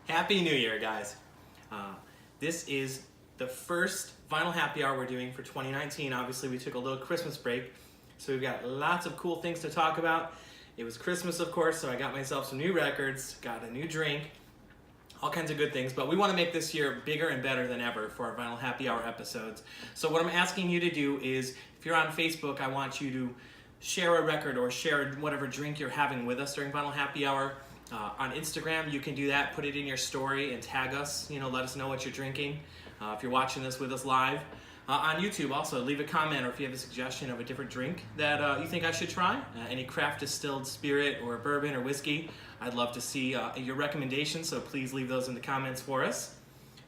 Happy New Year, guys. This is the first vinyl happy hour we're doing for 2019. Obviously, we took a little Christmas break, so we've got lots of cool things to talk about. It was Christmas, of course, so I got myself some new records, got a new drink, all kinds of good things, but we want to make this year bigger and better than ever for our vinyl happy hour episodes. So what I'm asking you to do is, if you're on Facebook, I want you to share a record or share whatever drink you're having with us during vinyl happy hour. On Instagram, you can do that, put it in your story and tag us, let us know what you're drinking. If you're watching this with us live. On YouTube also, leave a comment or if you have a suggestion of a different drink that you think I should try, any craft distilled spirit or bourbon or whiskey, I'd love to see your recommendations, so please leave those in the comments for us.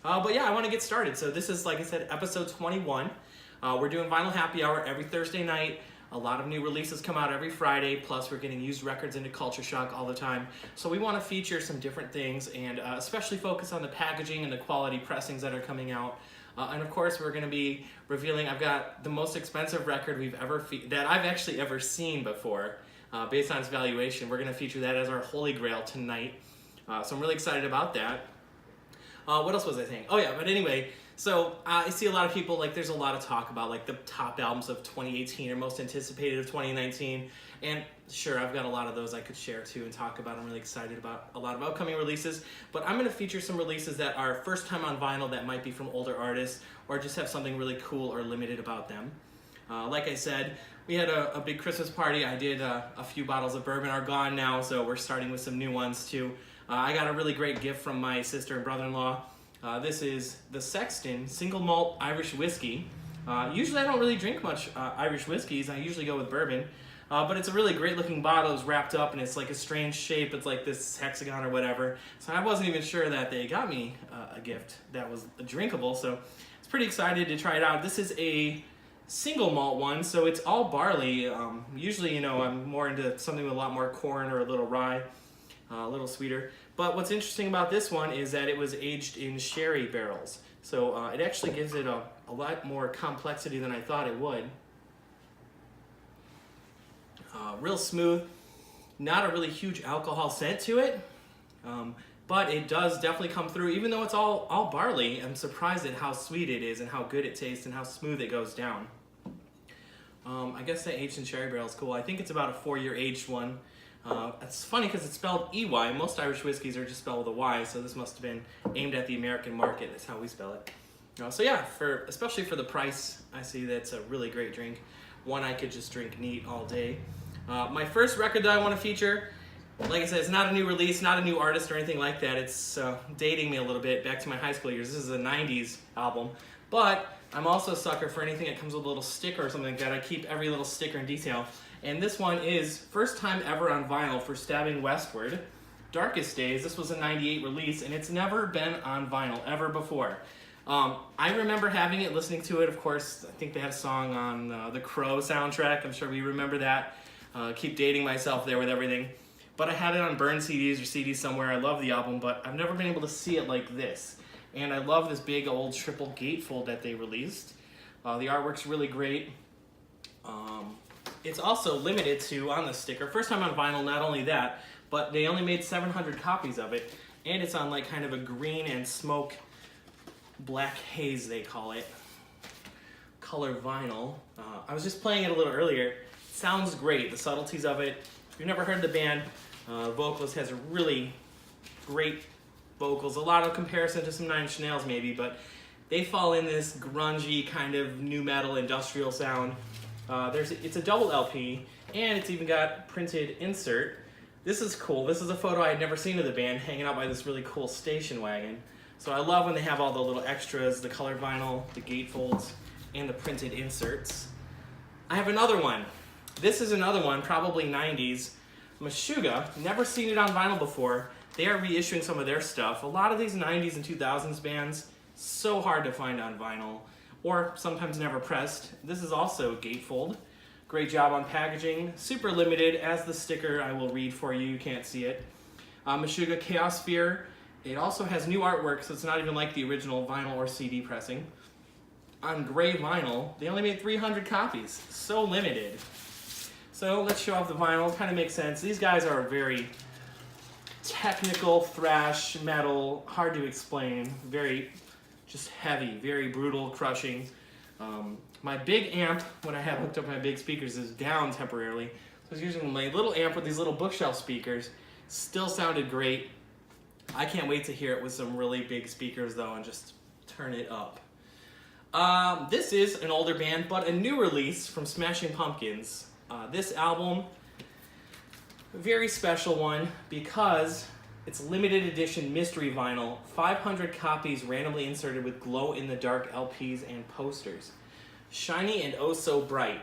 But yeah, I want to get started. So this is, like I said, episode 21. We're doing vinyl happy hour every Thursday night. A lot of new releases come out every Friday, plus we're getting used records into Culture Shock all the time. So we want to feature some different things and especially focus on the packaging and the quality pressings that are coming out. And of course, we're going to be revealing, I've got the most expensive record that I've actually ever seen before, based on its valuation. We're going to feature that as our holy grail tonight. So I'm really excited about that. What else was I saying? Oh yeah, but anyway, so I see a lot of people, there's a lot of talk about the top albums of 2018 or most anticipated of 2019. And sure, I've got a lot of those I could share too and talk about. I'm really excited about a lot of upcoming releases. But I'm going to feature some releases that are first time on vinyl that might be from older artists or just have something really cool or limited about them. Like I said, we had a big Christmas party. I did a few bottles of bourbon are gone now, so we're starting with some new ones too. I got a really great gift from my sister and brother-in-law. This is the Sexton single malt Irish whiskey. Usually I don't really drink much Irish whiskeys. I usually go with bourbon. But it's a really great looking bottle. It's wrapped up and it's like a strange shape. It's like this hexagon or whatever. So I wasn't even sure that they got me a gift that was drinkable. So I was pretty excited to try it out. This is a single malt one, so it's all barley. Usually, I'm more into something with a lot more corn or a little rye, a little sweeter. But what's interesting about this one is that it was aged in sherry barrels. So it actually gives it a lot more complexity than I thought it would. Real smooth, not a really huge alcohol scent to it, but it does definitely come through. Even though it's all barley, I'm surprised at how sweet it is and how good it tastes and how smooth it goes down. I guess that aged in sherry barrel is cool. I think it's about a 4-year aged one. It's funny because it's spelled EY. Most Irish whiskeys are just spelled with a Y, so this must have been aimed at the American market. That's how we spell it. So yeah, especially for the price, I see that's a really great drink. One I could just drink neat all day. My first record that I want to feature, like I said, it's not a new release, not a new artist or anything like that. It's dating me a little bit back to my high school years. This is a 90s album, but I'm also a sucker for anything that comes with a little sticker or something like that. I keep every little sticker and detail. And this one is first time ever on vinyl for Stabbing Westward. Darkest Days. This was a 98 release, and it's never been on vinyl ever before. I remember having it, listening to it. Of course, I think they had a song on the Crow soundtrack. I'm sure we remember that. Keep dating myself there with everything. But I had it on burned CDs or CDs somewhere. I love the album, but I've never been able to see it like this. And I love this big old triple gatefold that they released. The artwork's really great. It's also limited to, on the sticker, first time on vinyl, not only that, but they only made 700 copies of it. And it's on kind of a green and smoke black haze, they call it. Color vinyl. I was just playing it a little earlier. Sounds great, the subtleties of it. If you've never heard the band, vocalist has really great vocals. A lot of comparison to some Nine Inch Nails maybe, but they fall in this grungy kind of nu metal industrial sound. It's a double LP, and it's even got printed insert. This is cool. This is a photo I had never seen of the band hanging out by this really cool station wagon. So I love when they have all the little extras, the colored vinyl, the gatefolds, and the printed inserts. I have another one. This is another one, probably 90s. Meshuggah, never seen it on vinyl before. They are reissuing some of their stuff. A lot of these 90s and 2000s bands, so hard to find on vinyl, or sometimes never pressed. This is also a gatefold. Great job on packaging. Super limited, as the sticker I will read for you. You can't see it. Meshuggah Chaosphere. It also has new artwork, so it's not even like the original vinyl or CD pressing. On gray vinyl, they only made 300 copies. So limited. So let's show off the vinyl. Kind of makes sense. These guys are very technical thrash metal, hard to explain, very just heavy, very brutal, crushing. My big amp, when I have hooked up my big speakers, is down temporarily. So I was using my little amp with these little bookshelf speakers. Still sounded great. I can't wait to hear it with some really big speakers though and just turn it up. This is an older band, but a new release from Smashing Pumpkins. This album, a very special one because it's limited edition mystery vinyl, 500 copies randomly inserted with glow-in-the-dark LPs and posters. Shiny and oh so bright.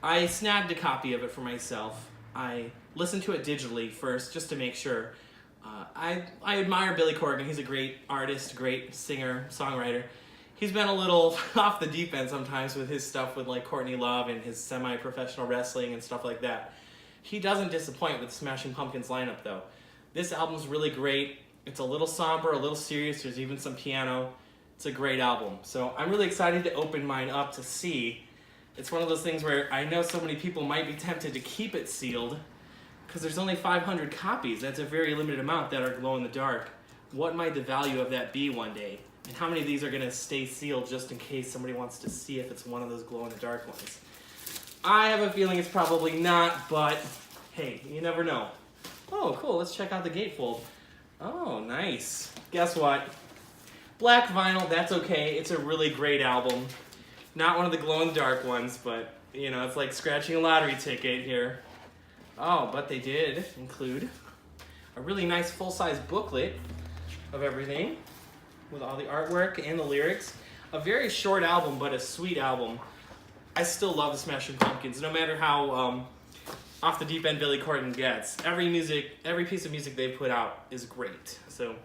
I snagged a copy of it for myself. I listened to it digitally first just to make sure. I admire Billy Corgan. He's a great artist, great singer, songwriter. He's been a little off the deep end sometimes with his stuff with like Courtney Love and his semi-professional wrestling and stuff like that. He doesn't disappoint with the Smashing Pumpkins lineup though. This album's really great. It's a little somber, a little serious. There's even some piano. It's a great album. So I'm really excited to open mine up to see. It's one of those things where I know so many people might be tempted to keep it sealed because there's only 500 copies. That's a very limited amount that are glow in the dark. What might the value of that be one day? And how many of these are going to stay sealed just in case somebody wants to see if it's one of those glow in the dark ones? I have a feeling it's probably not, but hey, you never know. Oh, cool. Let's check out the gatefold. Oh, nice. Guess what? Black vinyl, that's okay. It's a really great album. Not one of the glow-in-the-dark ones, but, you know, it's like scratching a lottery ticket here. Oh, but they did include a really nice full-size booklet of everything with all the artwork and the lyrics. A very short album, but a sweet album. I still love the Smashing Pumpkins, no matter how off the deep end Billy Corgan gets. Every piece of music they put out is great. So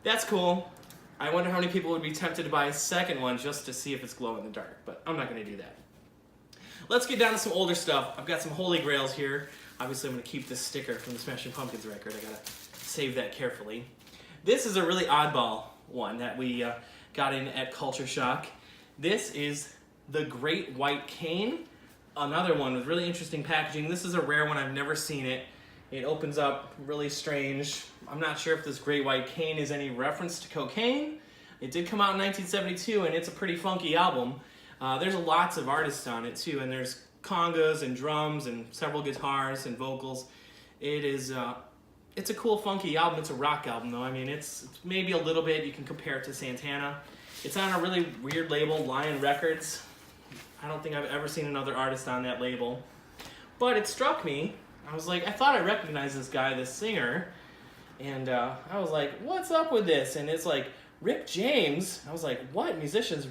that's cool. I wonder how many people would be tempted to buy a second one just to see if it's glow in the dark, but I'm not going to do that. Let's get down to some older stuff. I've got some holy grails here. Obviously, I'm going to keep this sticker from the Smashing Pumpkins record. I got to save that carefully. This is a really oddball one that we got in at Culture Shock. This is the Great White Cane. Another one with really interesting packaging. This is a rare one. I've never seen it. It opens up really strange. I'm not sure if this Great White Cane is any reference to cocaine. It did come out in 1972, and it's a pretty funky album. There's lots of artists on it, too, and there's congas and drums and several guitars and vocals. It's a cool, funky album. It's a rock album, though. I mean, it's maybe a little bit. You can compare it to Santana. It's on a really weird label, Lion Records. I don't think I've ever seen another artist on that label. But it struck me. I was like, I thought I recognized this guy, this singer. And I was like, what's up with this? And it's like, Rick James. I was like, what? Musicians,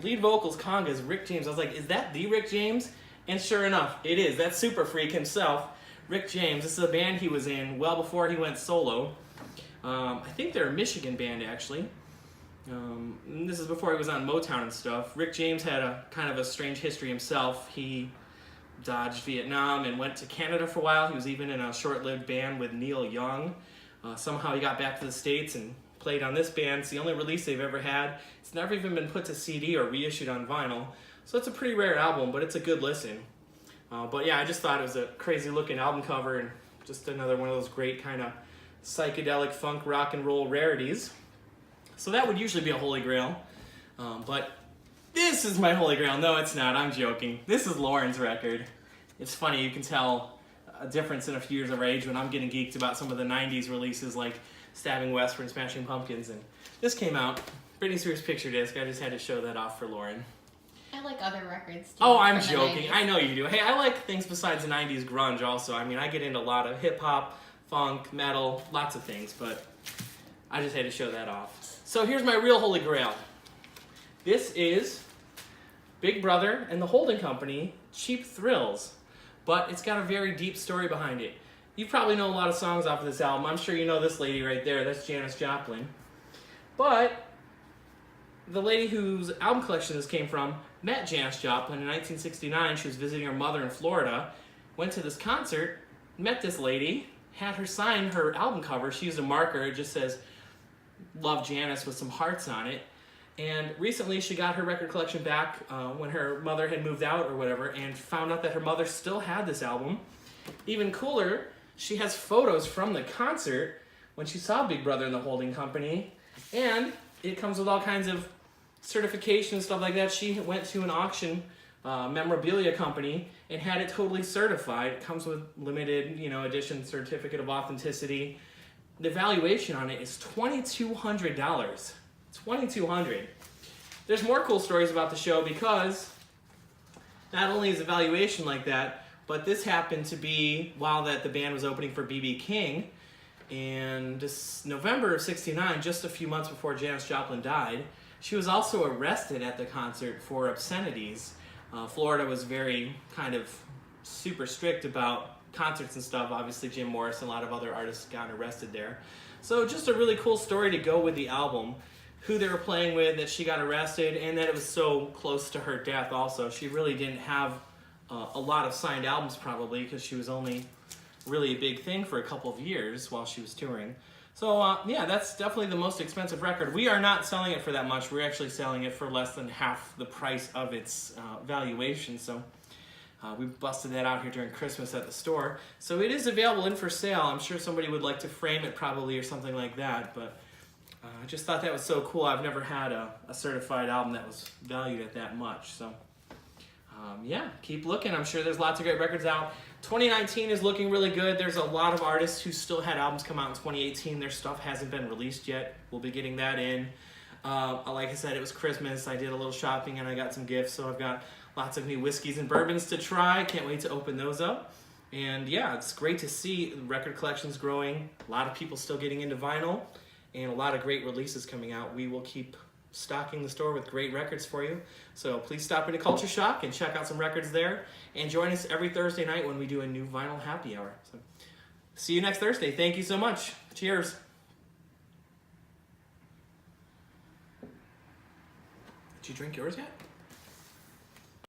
lead vocals, congas, Rick James. I was like, is that the Rick James? And sure enough, it is. That's Super Freak himself, Rick James. This is a band he was in well before he went solo. I think they're a Michigan band, actually. This is before he was on Motown and stuff. Rick James had a kind of a strange history himself. He dodged Vietnam and went to Canada for a while. He was even in a short-lived band with Neil Young. Somehow he got back to the States and played on this band. It's the only release they've ever had. It's never even been put to CD or reissued on vinyl. So it's a pretty rare album, but it's a good listen. But yeah, I just thought it was a crazy-looking album cover and just another one of those great kind of psychedelic funk rock and roll rarities. So that would usually be a holy grail. But this is my holy grail. No, it's not. I'm joking. This is Lauren's record. It's funny. You can tell a difference in a few years of age when I'm getting geeked about some of the 90s releases like Stabbing Westward and Smashing Pumpkins. And this came out. Britney Spears picture disc. I just had to show that off for Lauren. I like other records too. Oh, I'm joking. I know you do. Hey, I like things besides the 90s grunge also. I mean, I get into a lot of hip-hop, funk, metal, lots of things. But I just had to show that off. So here's my real holy grail. This is Big Brother and the holding company, Cheap Thrills. But it's got a very deep story behind it. You probably know a lot of songs off of this album. I'm sure you know this lady right there. That's Janis Joplin. But the lady whose album collection this came from met Janis Joplin in 1969. She was visiting her mother in Florida, went to this concert, met this lady, had her sign her album cover. She used a marker. It just says, Love Janis with some hearts on it. And recently she got her record collection back when her mother had moved out or whatever and found out that her mother still had this album. Even cooler, she has photos from the concert when she saw Big Brother and the Holding Company. And it comes with all kinds of certification and stuff like that. She went to an auction memorabilia company and had it totally certified. It comes with limited, edition certificate of authenticity. The valuation on it is $2,200. $2,200. There's more cool stories about the show because not only is the valuation like that, but this happened to be while that the band was opening for B.B. King. And this November of '69, just a few months before Janis Joplin died, she was also arrested at the concert for obscenities. Florida was very kind of super strict about concerts and stuff. Obviously, Jim Morris and a lot of other artists got arrested there. So just a really cool story to go with the album. Who they were playing with, that she got arrested, and that it was so close to her death also. She really didn't have a lot of signed albums probably because she was only really a big thing for a couple of years while she was touring. So yeah, that's definitely the most expensive record. We are not selling it for that much. We're actually selling it for less than half the price of its valuation. So we busted that out here during Christmas at the store. So it is available in for sale. I'm sure somebody would like to frame it probably or something like that, but I just thought that was so cool. I've never had a certified album that was valued at that much. So yeah, keep looking. I'm sure there's lots of great records out. 2019 is looking really good. There's a lot of artists who still had albums come out in 2018. Their stuff hasn't been released yet. We'll be getting that in. Like I said, it was Christmas. I did a little shopping and I got some gifts. So I've got lots of new whiskeys and bourbons to try. Can't wait to open those up. And yeah, it's great to see the record collections growing. A lot of people still getting into vinyl. And a lot of great releases coming out. We will keep stocking the store with great records for you. So please stop into Culture Shock and check out some records there. And join us every Thursday night when we do a new vinyl happy hour. So see you next Thursday. Thank you so much. Cheers. Did you drink yours yet?